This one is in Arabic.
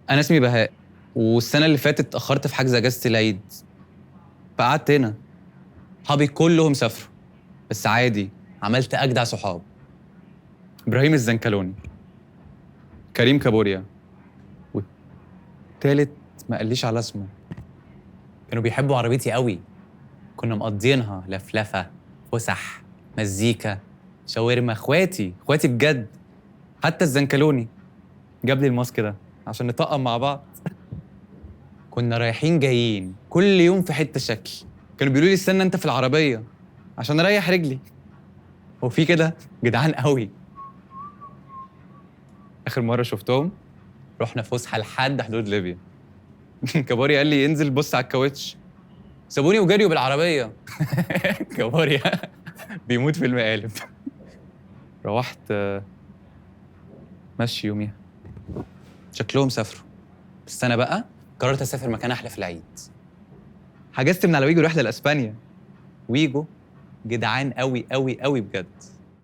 انا اسمي بهاء، والسنه اللي فاتت اتاخرت في حجز اجازه العيد، فقعدت هنا. صحابي كلهم سافروا، بس عادي، عملت اجدع صحاب. ابراهيم الزنكلوني، كريم كابوريا، والتالت ما قاليش على اسمه. كانوا بيحبوا عربيتي قوي. كنا مقضيينها لفلفه، فسح، مزيكا، شاورما. اخواتي بجد. حتى الزنكلوني جاب لي الماسك ده عشان نطقم مع بعض. كنا رايحين جايين كل يوم في حته شكل. كانوا بيقولوا لي استنى انت في العربيه عشان اريح رجلي. هو في كده؟ جدعان قوي. اخر مره شفتهم رحنا فسحه لحد حدود ليبيا. كابوريا قال لي انزل بص على الكاوتش. سابوني وجريوا بالعربيه. كابوريا بيموت في المقالب. روحت مشي يوميها. شكلهم سافروا، بس انا بقى قررت اسافر مكان احلى في العيد. حجزت من على ويجو رحله لاسبانيا. ويجو جدعان قوي قوي قوي بجد.